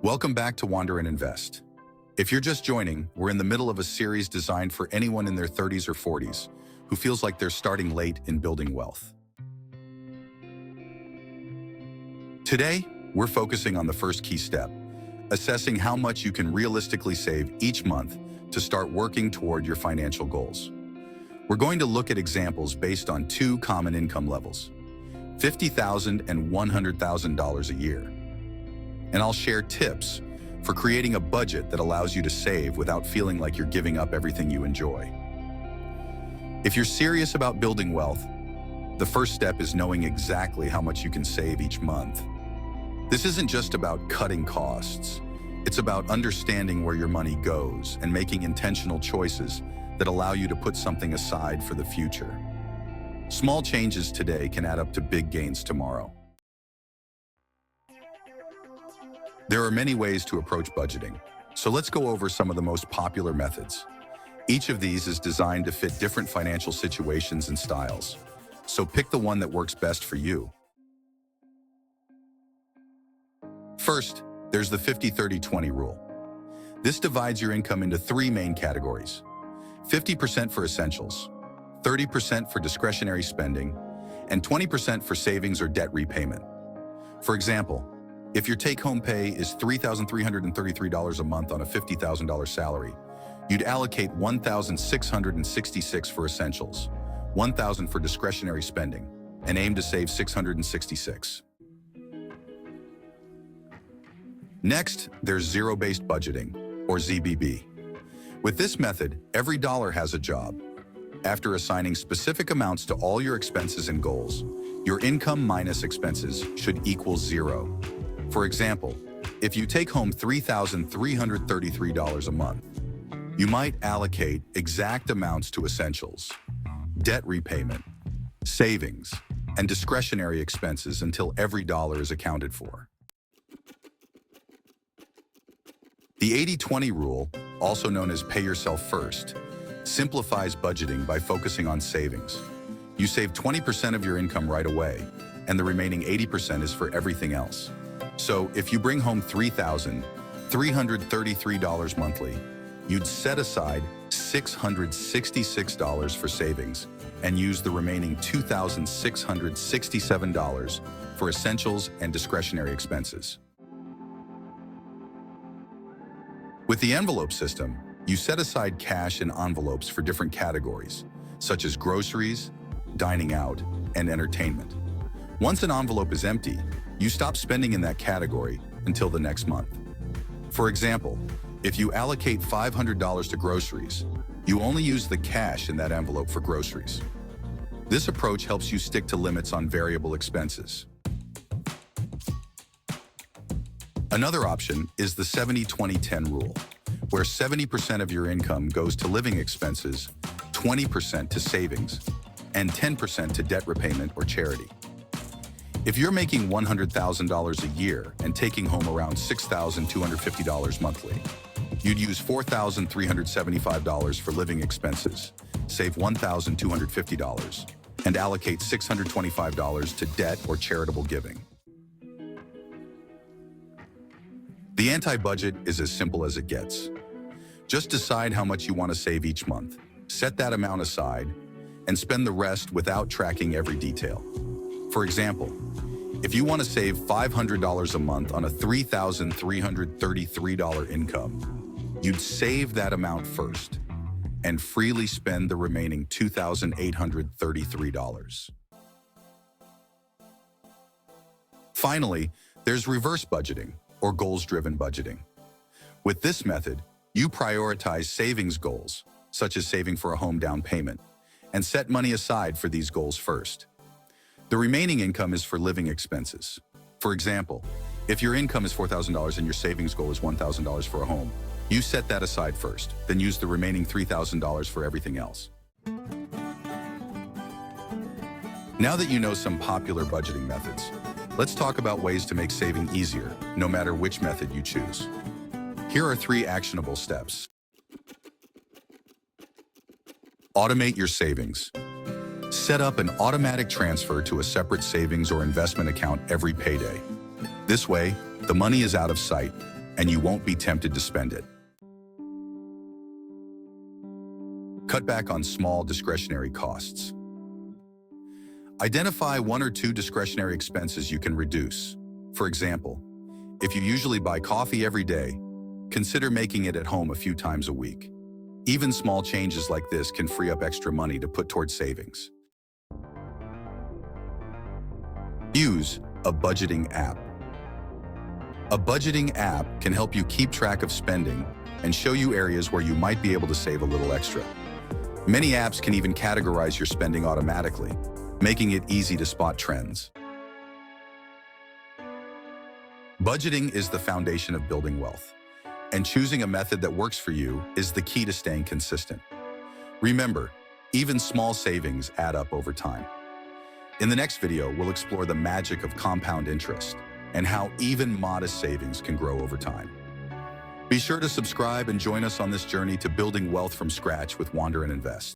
Welcome back to Wander and Invest. If you're just joining, we're in the middle of a series designed for anyone in their 30s or 40s who feels like they're starting late in building wealth. Today, we're focusing on the first key step, assessing how much you can realistically save each month to start working toward your financial goals. We're going to look at examples based on two common income levels, $50,000 and $100,000 a year. And I'll share tips for creating a budget that allows you to save without feeling like you're giving up everything you enjoy. If you're serious about building wealth, the first step is knowing exactly how much you can save each month. This isn't just about cutting costs. It's about understanding where your money goes and making intentional choices that allow you to put something aside for the future. Small changes today can add up to big gains tomorrow. There are many ways to approach budgeting, so let's go over some of the most popular methods. Each of these is designed to fit different financial situations and styles, so pick the one that works best for you. First, there's the 50-30-20 rule. This divides your income into three main categories: 50% for essentials, 30% for discretionary spending, and 20% for savings or debt repayment. For example, if your take-home pay is $3,333 a month on a $50,000 salary, you'd allocate $1,666 for essentials, $1,000 for discretionary spending, and aim to save $666. Next, there's zero-based budgeting, or ZBB. With this method, every dollar has a job. After assigning specific amounts to all your expenses and goals, your income minus expenses should equal zero. For example, if you take home $3,333 a month, you might allocate exact amounts to essentials, debt repayment, savings, and discretionary expenses until every dollar is accounted for. The 80-20 rule, also known as pay yourself first, simplifies budgeting by focusing on savings. You save 20% of your income right away, and the remaining 80% is for everything else. So if you bring home $3,333 monthly, you'd set aside $666 for savings and use the remaining $2,667 for essentials and discretionary expenses. With the envelope system, you set aside cash in envelopes for different categories, such as groceries, dining out, and entertainment. Once an envelope is empty, you stop spending in that category until the next month. For example, if you allocate $500 to groceries, you only use the cash in that envelope for groceries. This approach helps you stick to limits on variable expenses. Another option is the 70-20-10 rule, where 70% of your income goes to living expenses, 20% to savings, and 10% to debt repayment or charity. If you're making $100,000 a year and taking home around $6,250 monthly, you'd use $4,375 for living expenses, save $1,250, and allocate $625 to debt or charitable giving. The anti-budget is as simple as it gets. Just decide how much you want to save each month, set that amount aside, and spend the rest without tracking every detail. For example, if you want to save $500 a month on a $3,333 income, you'd save that amount first and freely spend the remaining $2,833. Finally, there's reverse budgeting, or goals-driven budgeting. With this method, you prioritize savings goals, such as saving for a home down payment, and set money aside for these goals first. The remaining income is for living expenses. For example, if your income is $4,000 and your savings goal is $1,000 for a home, you set that aside first, then use the remaining $3,000 for everything else. Now that you know some popular budgeting methods, let's talk about ways to make saving easier, no matter which method you choose. Here are 3 actionable steps. Automate your savings. Set up an automatic transfer to a separate savings or investment account every payday. This way, the money is out of sight, and you won't be tempted to spend it. Cut back on small discretionary costs. Identify 1 or 2 discretionary expenses you can reduce. For example, if you usually buy coffee every day, consider making it at home a few times a week. Even small changes like this can free up extra money to put towards savings. Use a budgeting app. A budgeting app can help you keep track of spending and show you areas where you might be able to save a little extra. Many apps can even categorize your spending automatically, making it easy to spot trends. Budgeting is the foundation of building wealth, and choosing a method that works for you is the key to staying consistent. Remember, even small savings add up over time. In the next video, we'll explore the magic of compound interest and how even modest savings can grow over time. Be sure to subscribe and join us on this journey to building wealth from scratch with Wander and Invest.